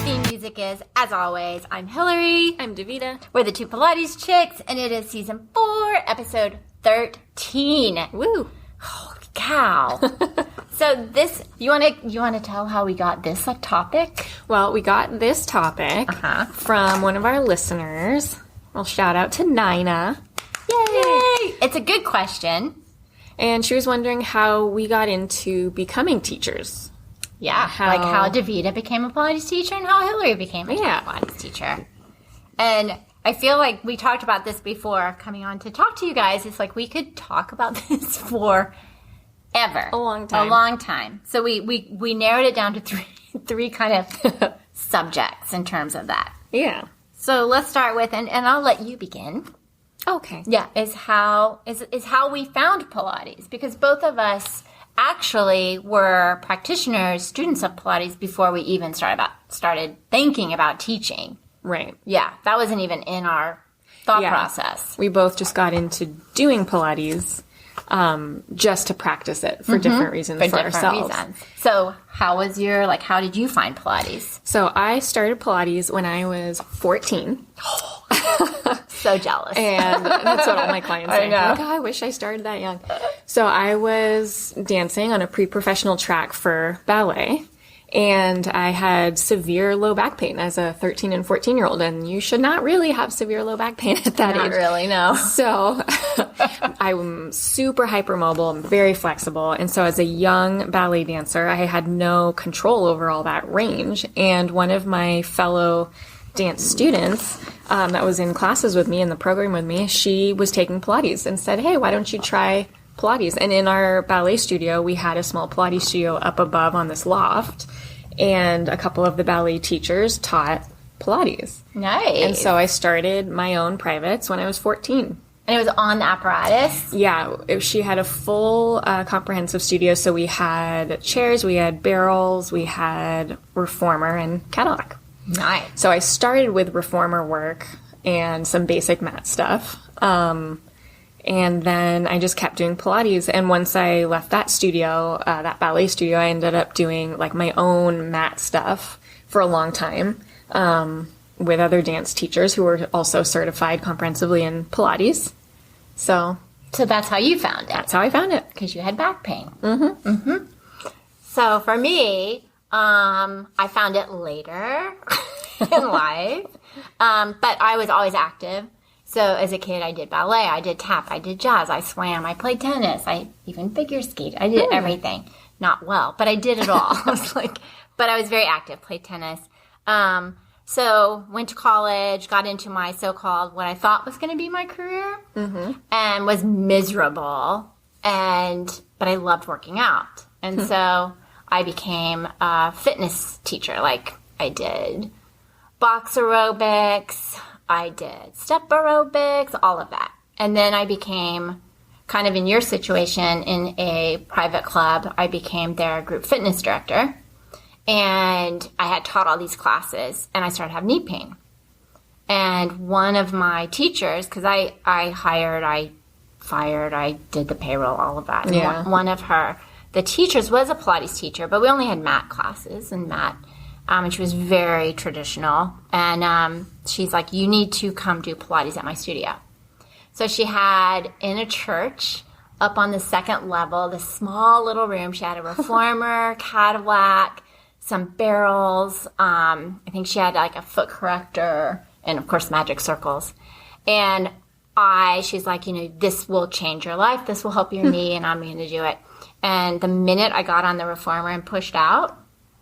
theme music is, as always, I'm Hillary. I'm Davida. We're the two Pilates chicks, and it is season 4, episode 13. Woo! Holy cow! So this, you want to tell how we got this topic? Well, we got this topic from one of our listeners. Well, shout out to Nina. Yay! It's a good question. And she was wondering how we got into becoming teachers. Yeah, like how Davida became a Pilates teacher and how Hillary became a Pilates teacher. And I feel like we talked about this before coming on to talk to you guys. It's like we could talk about this for ever. A long time. A long time. So we narrowed it down to three kind of subjects in terms of that. Yeah. So let's start with, and I'll let you begin. Okay. Yeah, is how we found Pilates, because both of us actually were practitioners, students of Pilates before we even started thinking about teaching. Right. Yeah, that wasn't even in our thought process. We both just got into doing Pilates just to practice it for different reasons for ourselves. So how did you find Pilates? So I started Pilates when I was 14. So jealous. And that's what all my clients say. I know. Like, I wish I started that young. So I was dancing on a pre-professional track for ballet, and I had severe low back pain as a 13 and 14-year-old, and you should not really have severe low back pain at that age. Not really, no. So I'm super hypermobile, I'm very flexible, and so as a young ballet dancer, I had no control over all that range, and one of my fellow dance students that was in classes with me, in the program with me, she was taking Pilates and said, hey, why don't you try Pilates? And in our ballet studio, we had a small Pilates studio up above on this loft, and a couple of the ballet teachers taught Pilates. Nice. And so I started my own privates when I was 14. And it was on the apparatus? Yeah, she had a full comprehensive studio, so we had chairs, we had barrels, we had reformer and Cadillac. Nice. So I started with reformer work and some basic mat stuff. And then I just kept doing Pilates. And once I left that studio, that ballet studio, I ended up doing like my own mat stuff for a long time with other dance teachers who were also certified comprehensively in Pilates. So that's how you found it. That's how I found it. Because you had back pain. Mm-hmm. Mm-hmm. So for me, I found it later in life, but I was always active. So as a kid, I did ballet, I did tap, I did jazz, I swam, I played tennis, I even figure skated. I did everything. Not well, but I did it all. But I was very active, played tennis. So went to college, got into my so-called, what I thought was going to be my career, and was miserable. But I loved working out. And so I became a fitness teacher. Like, I did box aerobics, I did step aerobics, all of that. And then I became, kind of in your situation, in a private club, I became their group fitness director. And I had taught all these classes, and I started having knee pain. And one of my teachers, because I hired, I fired, I did the payroll, all of that. And one of the teachers was a Pilates teacher, but we only had mat classes and mat. And she was very traditional. And she's like, you need to come do Pilates at my studio. So she had, in a church, up on the second level, this small little room, she had a reformer, Cadillac, some barrels. I think she had like a foot corrector and, of course, magic circles. And she's like, this will change your life. This will help your knee, and I'm going to do it. And the minute I got on the reformer and pushed out,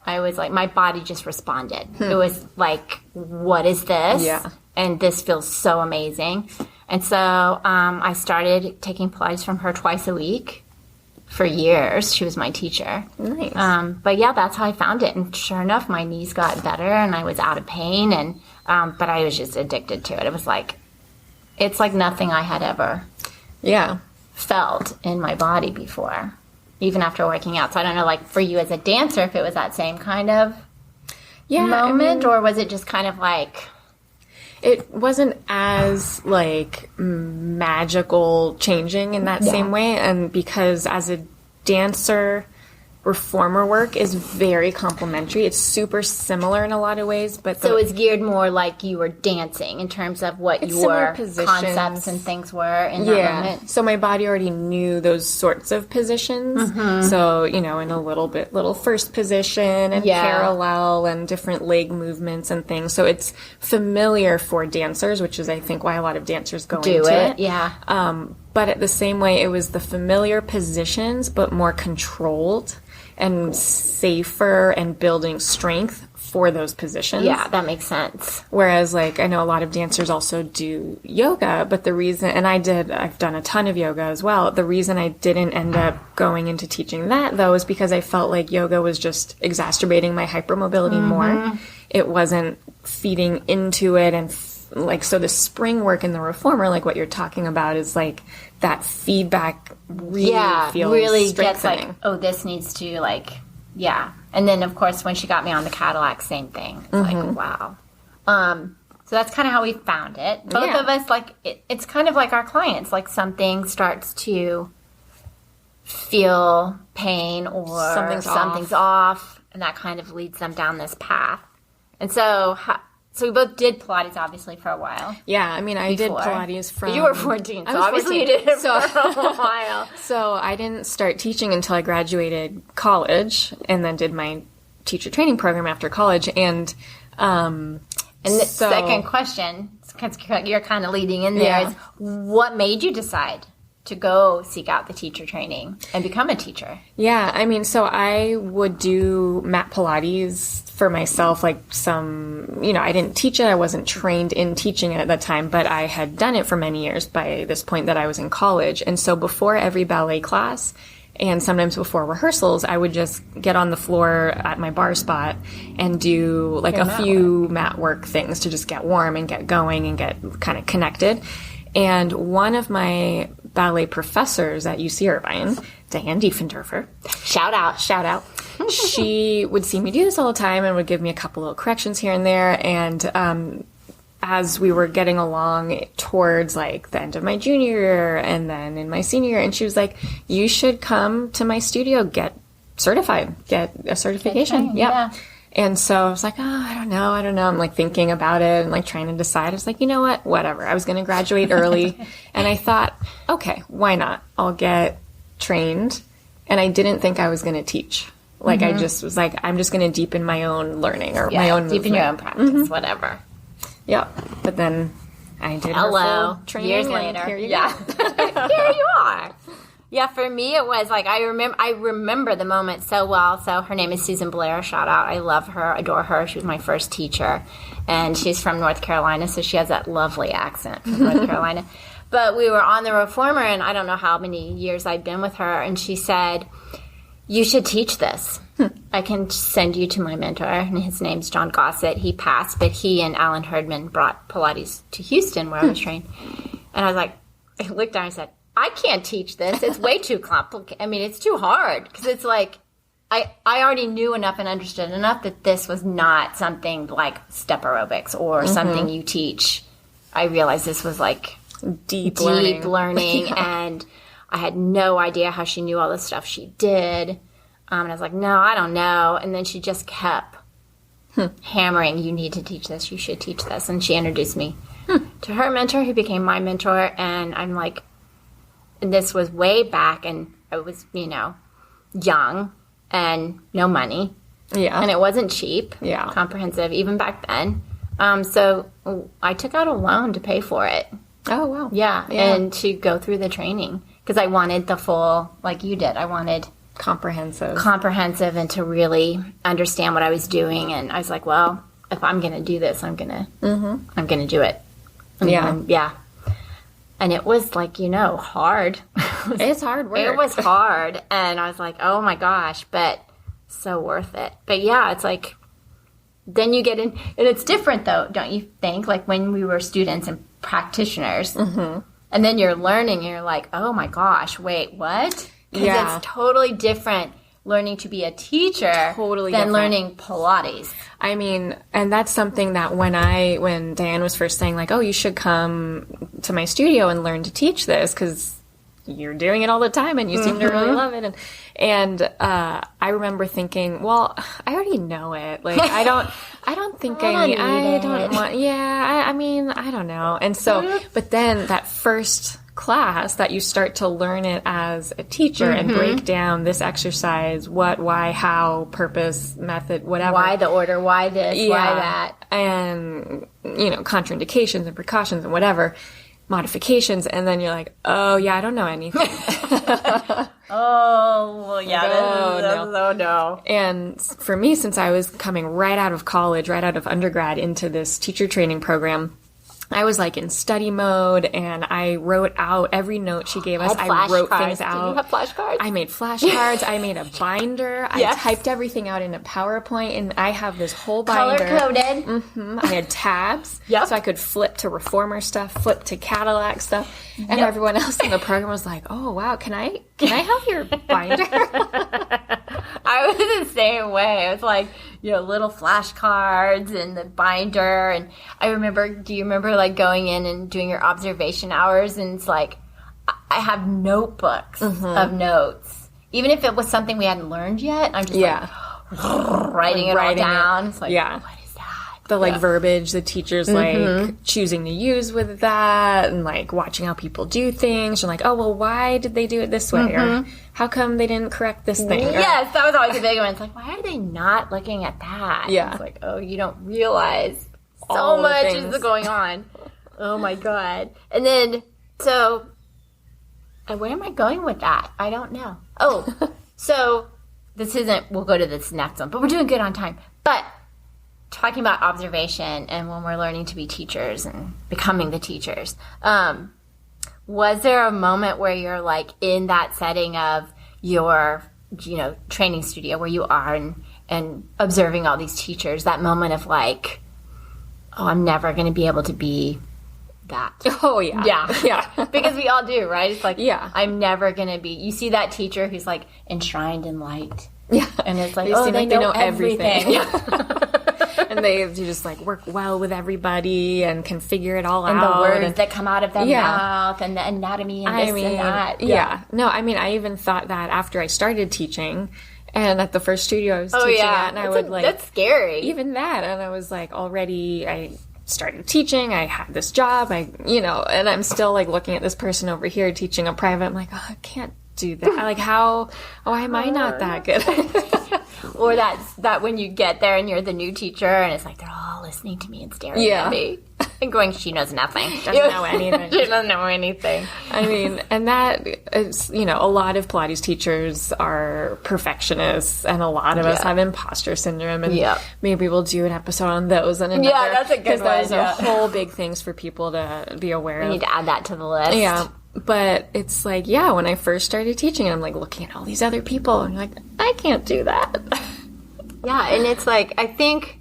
I was like, my body just responded. It was like, what is this? Yeah. And this feels so amazing. And so I started taking Pilates from her twice a week for years. She was my teacher. Nice. But yeah, that's how I found it. And sure enough, my knees got better and I was out of pain. And but I was just addicted to it. It was like, it's like nothing I had ever felt in my body before, even after working out. So I don't know, like for you as a dancer, if it was that same kind of moment, or was it just kind of like... It wasn't as, like, magical changing in that same way. And because as a dancer, reformer work is very complementary. It's super similar in a lot of ways, but so it's geared more like you were dancing in terms of what your concepts and things were in that moment. So my body already knew those sorts of positions. So, in a little first position and parallel and different leg movements and things. So it's familiar for dancers, which is I think why a lot of dancers go into it. Yeah. But at the same way, it was the familiar positions, but more controlled and safer and building strength for those positions. Yeah, that makes sense. Whereas, I know a lot of dancers also do yoga, but the reason, and I've done a ton of yoga as well. The reason I didn't end up going into teaching that, though, is because I felt like yoga was just exacerbating my hypermobility more. It wasn't feeding into it, and so the spring work in the reformer, like what you're talking about, is that feedback really gets this needs to and then of course when she got me on the Cadillac, same thing. It's wow. So that's kind of how we found it. Both of us, it's kind of like our clients, something starts to feel pain or something's off, and that kind of leads them down this path. And so we both did Pilates, obviously, for a while. Yeah, I mean, I did Pilates from... You were 14, so obviously you did it for a while. So I didn't start teaching until I graduated college, and then did my teacher training program after college. And the second question, because you're kind of leading in there, is what made you decide to go seek out the teacher training and become a teacher? Yeah, I mean, so I would do mat Pilates for myself, I didn't teach it. I wasn't trained in teaching it at the time, but I had done it for many years by this point that I was in college. And so before every ballet class, and sometimes before rehearsals, I would just get on the floor at my bar spot and do a few mat work things to just get warm and get going and get kind of connected. And one of my ballet professors at UC Irvine, Diane Diefendorfer, shout out, she would see me do this all the time and would give me a couple little corrections here and there. And as we were getting along towards the end of my junior year and then in my senior year, and she was like, you should come to my studio, get certified, get a certification. Yeah. And so I was like, I don't know. I'm thinking about it and trying to decide. I was like, you know what? Whatever. I was going to graduate early. And I thought, okay, why not? I'll get trained. And I didn't think I was going to teach. I just was I'm just going to deepen my own learning or my own deepen movement. your own practice, whatever. Yeah. But then I did full training. Years later. Here you go. Here you are. Yeah, for me it was I remember the moment so well. So her name is Susan Blair. Shout out. I love her, adore her. She was my first teacher. And she's from North Carolina, so she has that lovely accent from North Carolina. But we were on the reformer, and I don't know how many years I'd been with her, and she said, you should teach this. I can send you to my mentor, and his name's John Gossett. He passed, but he and Alan Herdman brought Pilates to Houston where I was trained. And I was I looked down and said, I can't teach this. It's way too complicated. I mean, it's too hard because it's I already knew enough and understood enough that this was not something like step aerobics or something you teach. I realized this was deep learning. And I had no idea how she knew all the stuff she did. And I was like, no, I don't know. And then she just kept hammering, you need to teach this. You should teach this. And she introduced me to her mentor, who became my mentor. And I'm and this was way back, and I was, young and no money. Yeah. And it wasn't cheap. Yeah. Comprehensive, even back then. So I took out a loan to pay for it. Oh, wow. Yeah. And to go through the training. Because I wanted the full, like you did, I wanted comprehensive and to really understand what I was doing. And I was like, well, if I'm going to do this, I'm going to do it. Yeah. And it was hard. It's hard work. It was hard. And I was like, oh my gosh, but so worth it. But yeah, it's then you get in, and it's different though, don't you think? When we were students and practitioners, and then you're learning, and you're like, oh my gosh, wait, what? Because it's totally different learning to be a teacher than learning Pilates. I mean, and that's something that when Diane was first saying oh, you should come to my studio and learn to teach this, because you're doing it all the time and you seem to really love it. And I remember thinking, well, I already know it. Like, I don't think I don't want, I mean, I don't know. And so, but then that first class that you start to learn it as a teacher and break down this exercise, what, why, how, purpose, method, whatever. Why the order, why this, why that. And, contraindications and precautions and whatever. Modifications, and then you're like, oh yeah, I don't know anything. Oh, well, yeah, no. And for me, since I was coming right out of college, right out of undergrad into this teacher training program, I was like in study mode, and I wrote out every note she gave us. I wrote things out. Did you have flashcards? I made flashcards. I made a binder. Yes. I typed everything out in a PowerPoint, and I have this whole binder. Color-coded. I had tabs, so I could flip to Reformer stuff, flip to Cadillac stuff, and everyone else in the program was like, "Oh wow, can I have your binder?" I was the same way. It was like, little flashcards and the binder. And I remember, do you remember like going in and doing your observation hours? And it's like, I have notebooks of notes. Even if it was something we hadn't learned yet, I'm just writing it all down. It's like, what is that? The verbiage the teacher's like choosing to use with that, and like watching how people do things, and like, oh well, why did they do it this way, or how come they didn't correct this thing? Yes, that was always a big one. It's like, why are they not looking at that? Yeah, it's like, oh, you don't realize so much is going on. Oh my god! And then where am I going with that? I don't know. Oh, so this isn't. We'll go to this next one, but we're doing good on time. But talking about observation and when we're learning to be teachers and becoming the teachers, was there a moment where you're like in that setting of your, training studio where you are and observing all these teachers, that moment of like, oh, I'm never going to be able to be that. Oh, yeah. Yeah. Because we all do, right? It's like, I'm never going to be, you see that teacher who's like enshrined in light. Yeah. And it's like, they know everything. And they just like work well with everybody and can figure it all out. And the words that come out of their mouth and the anatomy and and that. Yeah. No, I mean, I even thought that after I started teaching, and at the first studio I was teaching at, and that's scary. Even that, and I was like, already, I started teaching, I had this job, and I'm still like looking at this person over here teaching a private, I'm like, oh, I can't do that. Like, why am I not that good? Or that when you get there and you're the new teacher and it's like they're all listening to me and staring at me and going, she knows nothing. Doesn't know anything. She doesn't know anything. I mean, and that is, a lot of Pilates teachers are perfectionists, and a lot of us have imposter syndrome, and maybe we'll do an episode on those and another. Yeah, that's a good one. Because those are whole big things for people to be aware of. We need to add that to the list. Yeah. But it's like, when I first started teaching, I'm like looking at all these other people, and you're like, I can't do that. Yeah, and it's like, I think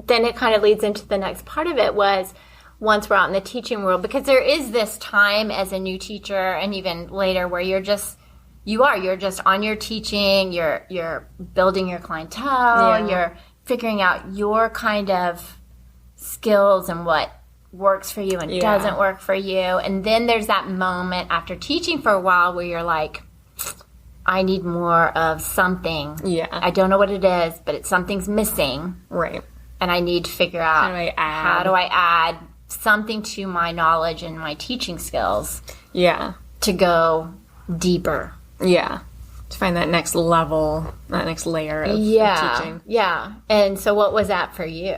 then it kind of leads into the next part of it was once we're out in the teaching world, because there is this time as a new teacher and even later where you're just on your teaching, you're building your clientele, you're figuring out your kind of skills and what works for you and doesn't work for you. And then there's that moment after teaching for a while where you're like, I need more of something. Yeah. I don't know what it is, but something's missing. Right. And I need to figure out how do I add something to my knowledge and my teaching skills. Yeah. To go deeper. Yeah. To find that next level, that next layer of teaching. Yeah. And so what was that for you?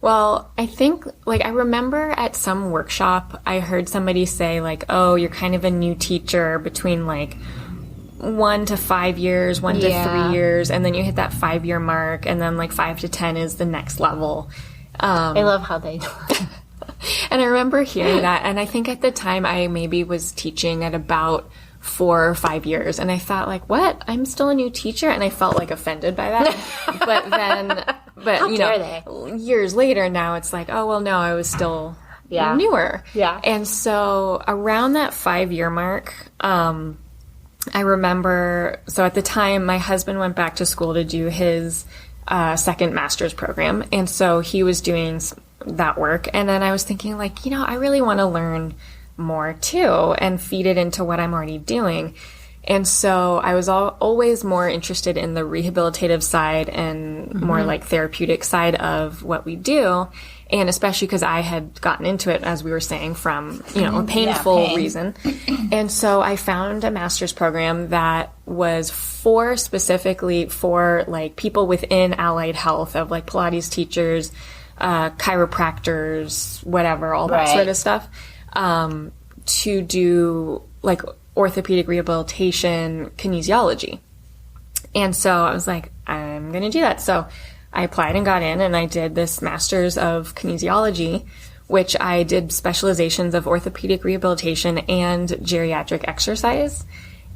Well, I think, I remember at some workshop, I heard somebody say, oh, you're kind of a new teacher between, 1 to 5 years, 1 to 3 years, and then you hit that 5-year mark, and then, 5 to 10 is the next level. I love how they do it. And I remember hearing that, and I think at the time I maybe was teaching at about 4 or 5 years, and I thought, what? I'm still a new teacher? And I felt, offended by that. But dare they? Years later now, it's oh, well, no, I was still newer. Yeah. And so around that 5-year mark, I remember, so at the time, my husband went back to school to do his second master's program, and so he was doing that work, and then I was thinking, I really want to learn more too and feed it into what I'm already doing. And so I was always more interested in the rehabilitative side and more like therapeutic side of what we do. And especially because I had gotten into it, as we were saying, from, a painful reason. And so I found a master's program that was specifically for like people within allied health, of like Pilates teachers, chiropractors, whatever, all that sort of stuff, to do like orthopedic rehabilitation, kinesiology. And so I was like, I'm going to do that. So I applied and got in, and I did this master's of kinesiology, which I did specializations of orthopedic rehabilitation and geriatric exercise.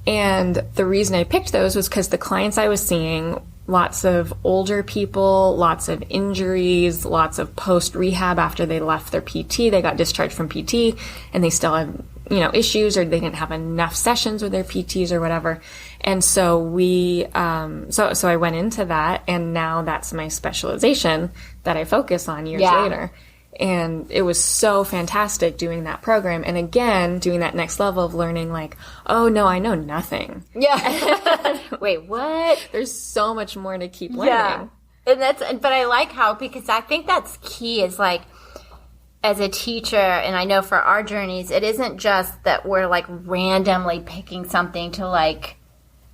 And the reason I picked those was because the clients I was seeing, lots of older people, lots of injuries, lots of post-rehab after they left their PT. They got discharged from PT and they still have, issues, or they didn't have enough sessions with their PTs or whatever. And so so I went into that, and now that's my specialization that I focus on years later. And it was so fantastic doing that program. And again, doing that next level of learning, like, oh no, I know nothing. Yeah. Wait, what? There's so much more to keep learning. Yeah. But I like how, because I think that's key, is like, as a teacher, and I know for our journeys, it isn't just that we're like randomly picking something to like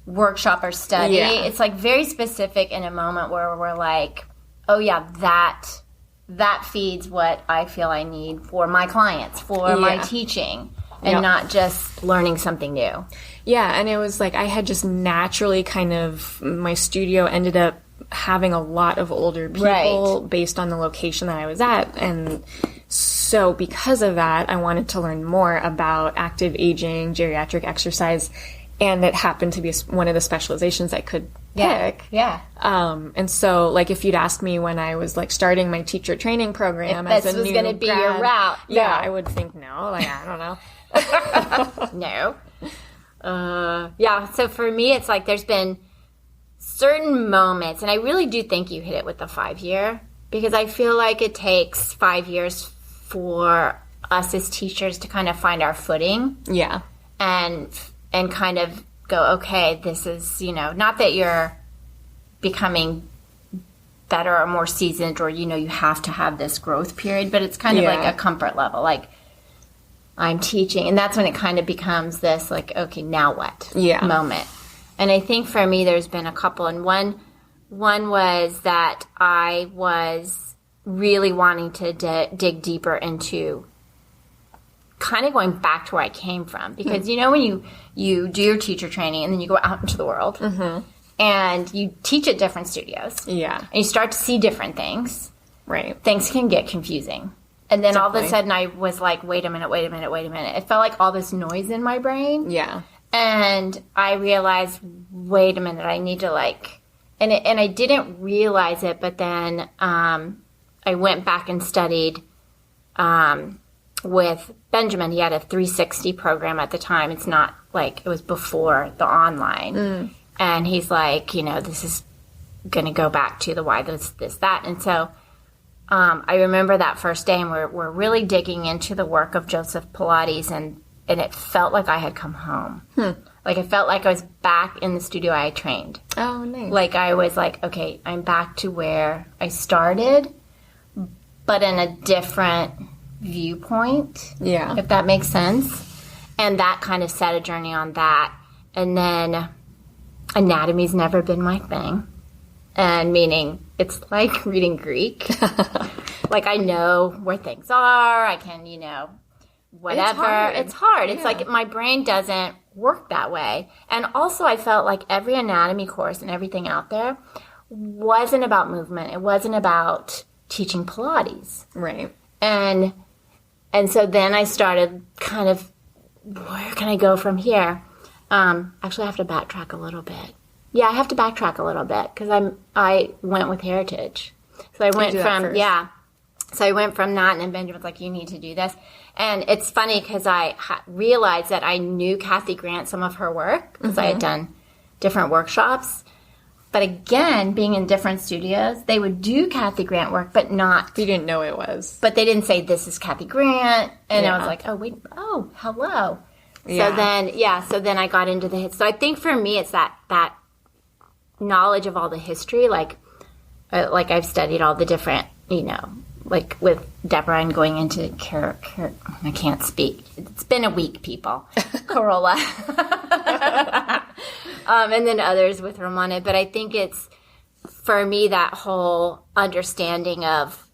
workshop or study. Yeah. It's like very specific in a moment where we're like, oh yeah, that feeds what I feel I need for my clients, for my teaching, and not just learning something new. Yeah, and it was like I had just naturally my studio ended up having a lot of older people based on the location that I was at. And so because of that, I wanted to learn more about active aging, geriatric exercise, and it happened to be one of the specializations I could pick. Yeah. And so, like, if you'd asked me when I was, like, starting my teacher training program if this was going to be your route. Yeah, I would think no. Like, I don't know. No. Yeah, so for me, it's like there's been certain moments, and I really do think you hit it with the 5-year, because I feel like it takes 5 years for us as teachers to kind of find our footing. Yeah. And kind of go, okay, this is, not that you're becoming better or more seasoned, or, you have to have this growth period, but it's kind of like a comfort level. Like, I'm teaching, and that's when it kind of becomes this, like, okay, now what? Moment. And I think for me, there's been a couple, and one was that I was really wanting to dig deeper into kind of going back to where I came from. Because, when you do your teacher training and then you go out into the world and you teach at different studios. Yeah. And you start to see different things. Right. Things can get confusing. And then all of a sudden I was like, wait a minute. It felt like all this noise in my brain. Yeah. And I realized, wait a minute, I need to and I didn't realize it, but then I went back and studied with Benjamin. He had a 360 program at the time. It's not like it was before the online. And he's like, this is going to go back to the why, this, that. And so I remember that first day, and we're really digging into the work of Joseph Pilates, and it felt like I had come home. Like, it felt like I was back in the studio I trained. Oh, nice. Like, I was like, okay, I'm back to where I started, but in a different viewpoint. Yeah. If that makes sense. And that kind of set a journey on that. And then anatomy's never been my thing. And meaning it's like reading Greek. Like, I know where things are. I can, whatever. It's hard. Yeah. It's like my brain doesn't work that way. And also I felt like every anatomy course and everything out there wasn't about movement. It wasn't about teaching Pilates. Right. And so then I started kind of, where can I go from here? Actually, I have to backtrack a little bit. Yeah, I have to backtrack a little bit because I went with Heritage. So I went from, So I went from that, and then Benjamin's like, you need to do this. And it's funny because I realized that I knew Kathy Grant, some of her work, because I had done different workshops. But again, being in different studios, they would do Kathy Grant work, but not. You didn't know it was. But they didn't say, this is Kathy Grant. And Yeah. I was like, oh, wait, oh, hello. Yeah. So then I got into the hits. So I think for me, it's that knowledge of all the history. Like I've studied all the different, like with Deborah and going into I can't speak. It's been a week, people. Corolla. And then others with Ramona. But I think it's, for me, that whole understanding of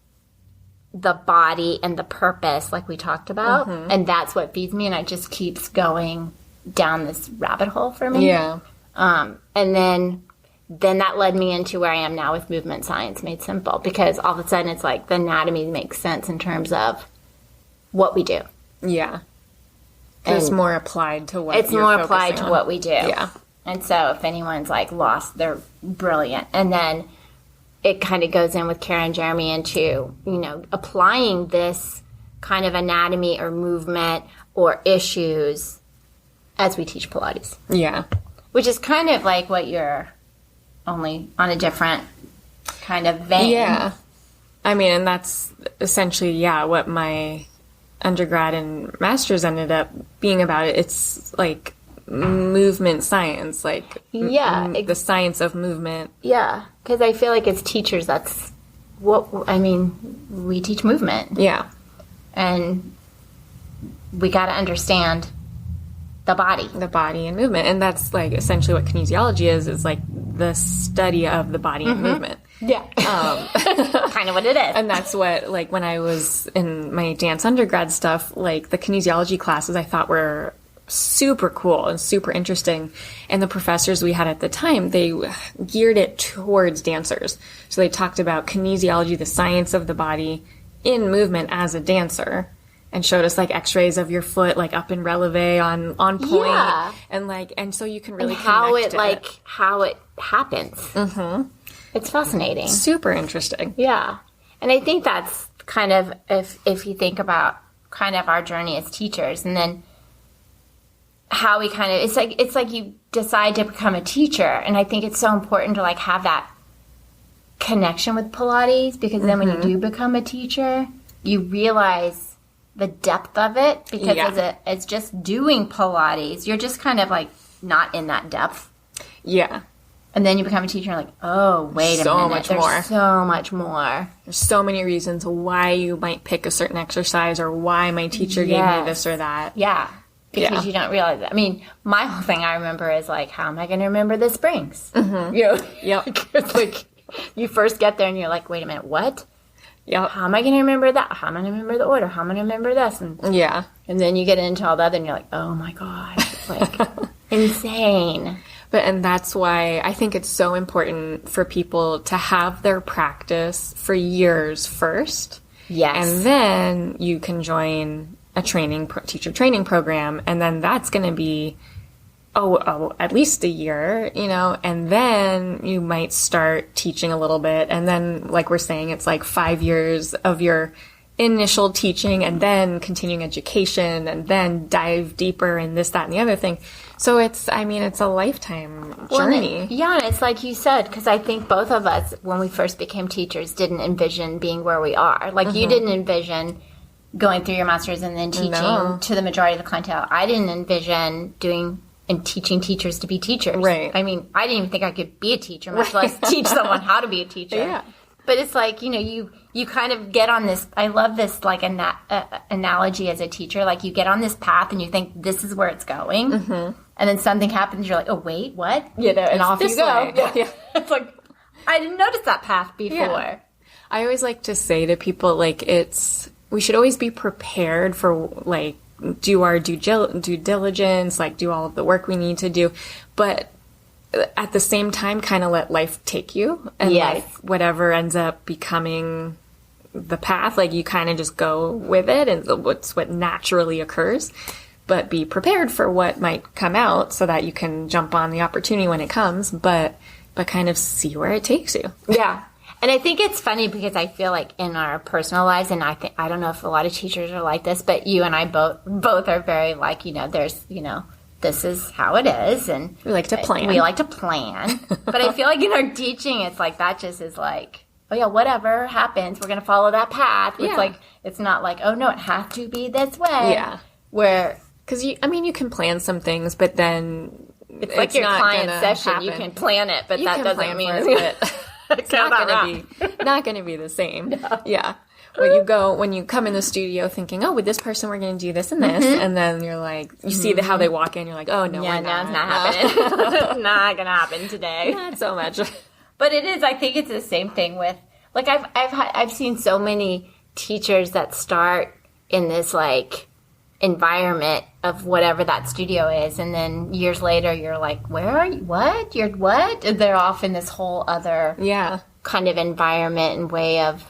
the body and the purpose, like we talked about. Mm-hmm. And that's what feeds me. And it just keeps going down this rabbit hole for me. Yeah. And then that led me into where I am now with movement science made simple, because all of a sudden it's like the anatomy makes sense in terms of what we do. Yeah. It's more applied to what It's you're more applied focusing to on. what we do. Yeah. And so if anyone's like lost, they're brilliant. And then it kind of goes in with Kara and Jeremy into, applying this kind of anatomy or movement or issues as we teach Pilates. Yeah. Which is kind of like what you're, only on a different kind of vein. Yeah. I mean, and that's essentially, what my undergrad and master's ended up being about. It's like movement science, like the science of movement. Yeah, because I feel like as teachers, that's we teach movement. Yeah. And we got to understand the body. The body and movement. And that's like essentially what kinesiology is like the study of the body and movement. Yeah. Kind of what it is. And that's what, like, when I was in my dance undergrad stuff, like, the kinesiology classes I thought were super cool and super interesting. And the professors we had at the time, they geared it towards dancers. So they talked about kinesiology, the science of the body in movement as a dancer, and showed us like x-rays of your foot, like up in releve on point. Yeah. And so you can really and how connect how it happens. Mm-hmm. It's fascinating. Super interesting. Yeah. And I think that's kind of, if you think about kind of our journey as teachers, and then how we kind of, it's like you decide to become a teacher. And I think it's so important to like have that connection with Pilates, because then when you do become a teacher, you realize the depth of it, because as just doing Pilates, you're just kind of like not in that depth. Yeah. And then you become a teacher, and like, oh, wait a minute. There's so much more. There's so many reasons why you might pick a certain exercise, or why my teacher gave me this or that. Yeah. Because you don't realize it. I mean, my whole thing I remember is like, how am I going to remember the springs? Mm-hmm. It's like, you first get there and you're like, wait a minute, what? Yep. How am I going to remember that? How am I going to remember the order? How am I going to remember this? And then you get into all that, and you're like, oh my gosh, it's like insane. And that's why I think it's so important for people to have their practice for years first. Yes. And then you can join a teacher training program, and then that's going to be at least a year, and then you might start teaching a little bit, and then, like we're saying, it's like 5 years of your initial teaching, and then continuing education, and then dive deeper in this, that, and the other thing. So it's a lifetime journey. And it's like you said, because I think both of us, when we first became teachers, didn't envision being where we are. Like, you didn't envision going through your master's and then teaching to the majority of the clientele. I didn't envision doing and teaching teachers to be teachers. Right. I mean, I didn't even think I could be a teacher, much less teach someone how to be a teacher. Yeah. But it's like, you kind of get on this, I love this, like, analogy as a teacher. Like, you get on this path and you think this is where it's going. Mm-hmm. And then something happens, you're like, oh, wait, what? And off you go. Yeah. It's like, I didn't notice that path before. Yeah. I always like to say to people, like, we should always be prepared for, like, do our due diligence, like, do all of the work we need to do. But at the same time, kind of let life take you, and like whatever ends up becoming the path, like, you kind of just go with it, and what naturally occurs. But be prepared for what might come out, so that you can jump on the opportunity when it comes. But kind of see where it takes you. Yeah. And I think it's funny, because I feel like in our personal lives, and I don't know if a lot of teachers are like this, but you and I both are very like, there's, the this is how it is, and We like to plan. But I feel like in our teaching, it's like that just is like, oh yeah, whatever happens, we're going to follow that path. It's Yeah. like, it's not like, oh no, it has to be this way. Yeah. Where Because you can plan some things, but then it's like your not client gonna session. happen. You can plan it, but You that can doesn't plan mean for it, but it's not going to be the same. No. Yeah. When you come in the studio thinking, oh, with this person we're going to do this and this, and then you're like, you see how they walk in, you're like, oh no, yeah, we're no, not. it's not happening. Not gonna happen today. Not so much. But it is. I think it's the same thing with like I've seen so many teachers that start in this like environment of whatever that studio is, and then years later you're like, where are you? What? You're what? And they're off in this whole other kind of environment and way of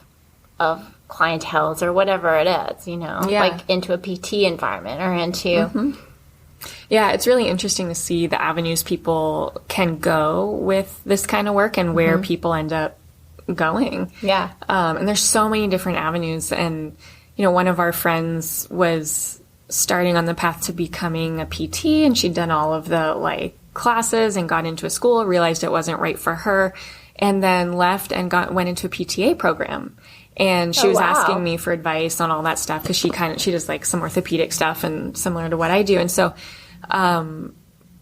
clientele or whatever it is, like into a PT environment or into. Yeah, it's really interesting to see the avenues people can go with this kind of work and where people end up going. Yeah. And there's so many different avenues. And, one of our friends was starting on the path to becoming a PT, and she'd done all of the like classes and got into a school, realized it wasn't right for her, and then left and went into a PTA program. And she was asking me for advice on all that stuff because she does like some orthopedic stuff and similar to what I do. And so, so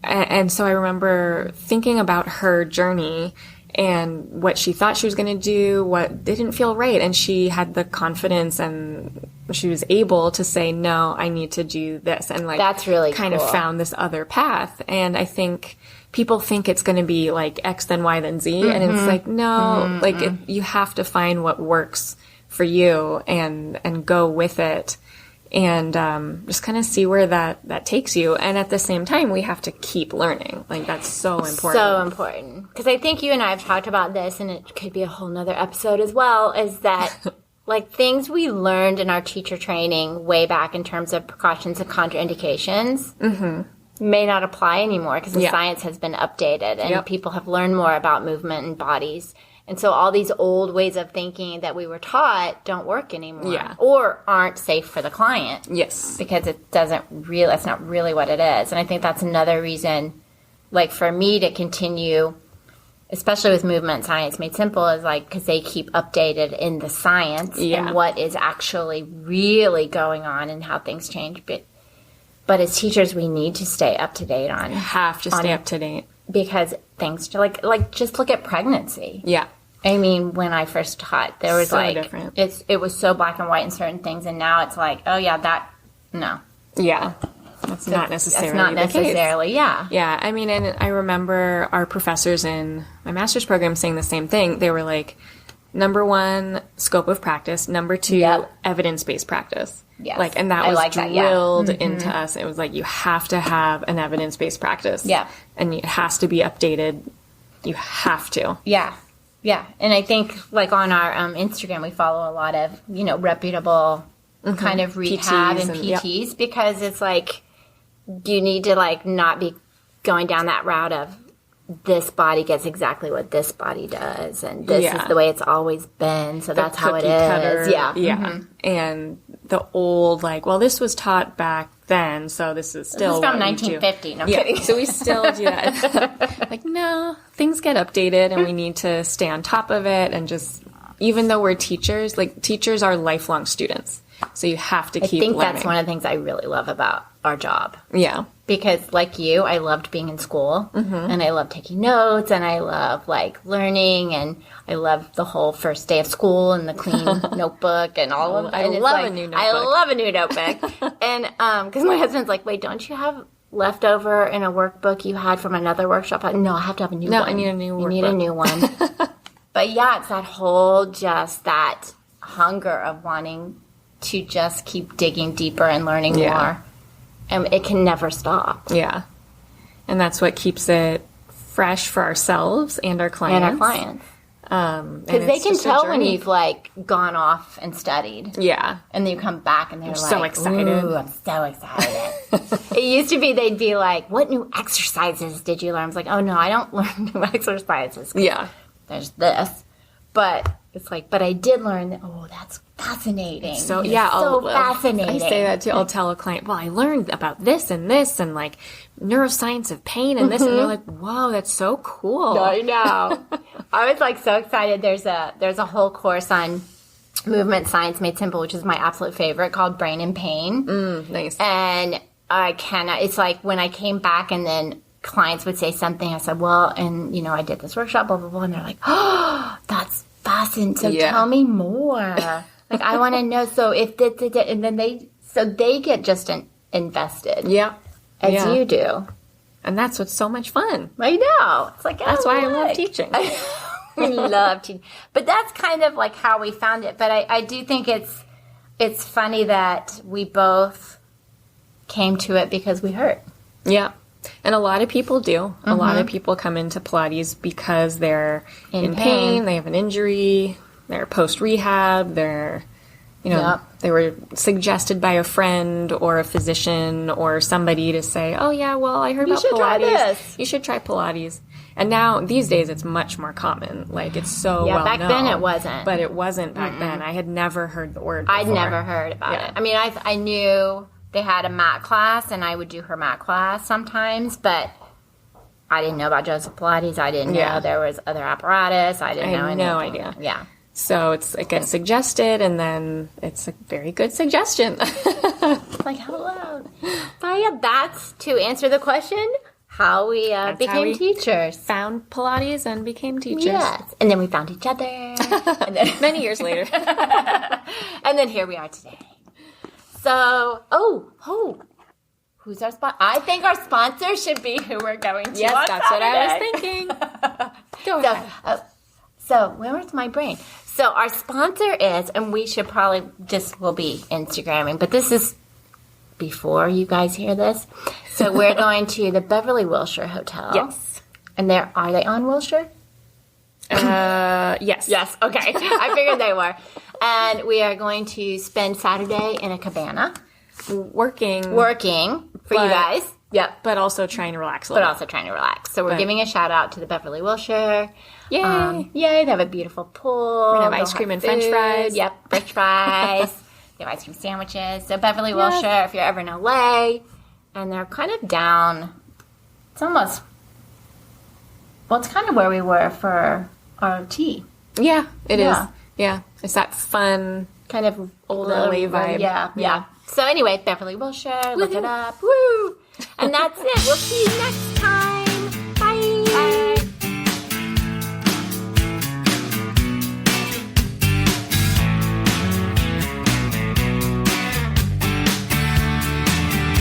I remember thinking about her journey and what she thought she was going to do, what didn't feel right. And she had the confidence and she was able to say, no, I need to do this. And like, that's really kind cool. of found this other path. And I think people think it's going to be like X, then Y, then Z. And it's like, no, you have to find what works for you and go with it and just kind of see where that takes you. And at the same time, we have to keep learning. Like, that's so important. So important. Because I think you and I have talked about this, and it could be a whole nother episode as well, is that like things we learned in our teacher training way back in terms of precautions and contraindications may not apply anymore because the science has been updated and people have learned more about movement and bodies. And so all these old ways of thinking that we were taught don't work anymore or aren't safe for the client. Yes. Because that's not really what it is. And I think that's another reason, like for me to continue, especially with movement science made simple, is like, because they keep updated in the science and what is actually really going on and how things change. But as teachers, we need to stay up to date on. You have to stay up to date. Because things like just look at pregnancy. Yeah. I mean, when I first taught, there was so different. It was so black and white in certain things, and now it's like, oh yeah, no. Yeah. That's not necessarily That's not necessarily, Yeah. I mean, and I remember our professors in my master's program saying the same thing. They were like, number one, scope of practice. Number two, evidence-based practice. Yes. Like, and that was drilled into us. It was like, you have to have an evidence-based practice. Yeah. And it has to be updated. You have to. Yeah. Yeah. And I think like on our Instagram, we follow a lot of, reputable kind of rehab and PTs because it's like, you need to like not be going down that route of this body gets exactly what this body does, and this is the way it's always been, so that's how it is. Yeah. And the old, like, well, this was taught back then, so this is still from 1950. No, I'm kidding. So we still do that. Like, no, things get updated, and we need to stay on top of it, and just, even though we're teachers, like, teachers are lifelong students, so you have to keep learning. I think that's one of the things I really love about our job. Yeah. Because like you, I loved being in school and I love taking notes and I love like learning and I love the whole first day of school and the clean notebook and all of that. I love a new notebook. I love a new notebook. And because my husband's like, wait, don't you have leftover in a workbook you had from another workshop? No, I have to have a new one. No, I need a new workbook. You need a new one. But yeah, it's that whole just that hunger of wanting to just keep digging deeper and learning more. And it can never stop. Yeah. And that's what keeps it fresh for ourselves and our clients. Because they can tell when you've, like, gone off and studied. Yeah. And then you come back and they're like, so excited. Ooh, I'm so excited. It used to be they'd be like, what new exercises did you learn? I was like, oh, no, I don't learn new exercises. Yeah. There's this. But it's like, but I did learn that, oh, that's fascinating. So, fascinating. I say that too. I'll tell a client, well, I learned about this and this and like neuroscience of pain and this. And they're like, whoa, that's so cool. I know. I was like so excited. There's a whole course on movement science made simple, which is my absolute favorite, called Brain and Pain. Nice. And I cannot, it's like when I came back and then clients would say something, I said, well, and I did this workshop, blah, blah, blah. And they're like, oh, that's fascinating. So tell me more. Like, I want to know. So if and then they get just invested. Yeah. As you do. And that's what's so much fun. I know. It's like, that's why I love teaching. We love teaching. But that's kind of like how we found it. But I do think it's funny that we both came to it because we hurt. Yeah. And a lot of people do. A lot of people come into Pilates because they're in pain, they have an injury, they're post-rehab, they're, they were suggested by a friend or a physician or somebody to say, oh, yeah, well, I heard about Pilates. Try this. You should try Pilates. And now, these days, it's much more common. Like, it's so well known. Back then it wasn't. But it wasn't back then. I had never heard the word before. I'd never heard about it. I mean, I knew they had a mat class, and I would do her mat class sometimes, but I didn't know about Joseph Pilates. I didn't know there was other apparatus. I didn't know anything. No idea. Yeah. So it gets suggested, and then it's a very good suggestion. It's like, hello. So yeah, that's to answer the question, how we became teachers. Found Pilates and became teachers. Yes. And then we found each other. And then many years later. And then here we are today. So, who's our sponsor? I think our sponsor should be who we're going to. Yes, that's Saturday. what I was thinking. Go ahead. So, where was my brain? So, our sponsor is, and we should probably we'll be Instagramming, but this is before you guys hear this. So, we're going to the Beverly Wilshire Hotel. Yes. And are they on Wilshire? Yes. Yes, okay. I figured they were. And we are going to spend Saturday in a cabana. Working for you guys. Yep. But also trying to relax a little. So we're giving a shout out to the Beverly Wilshire. Yay. Yay. They have a beautiful pool. We're going to have ice cream and french fries. Yep. French fries. They have ice cream sandwiches. So Beverly Wilshire, if you're ever in LA, and they're kind of down. It's almost, it's kind of where we were for our tea. Yeah, it is. Yeah. It's that fun kind of old LA vibe. Yeah. So anyway, Beverly Wilshire, look it up. Woo! And that's it. We'll see you next time.